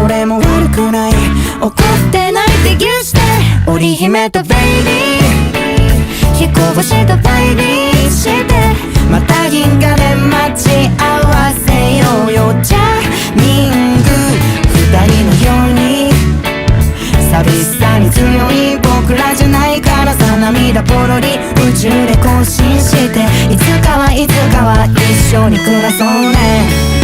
れも悪くない、怒ってないってギュして織姫とベイビー、飛行したバイビーしてまた銀河で待ち合わせようよ。ジャミング二人のように寂しさに強い僕らじゃないからさ、涙ポロリ宇宙で更新していつかはいつかは一緒に暮らそうね。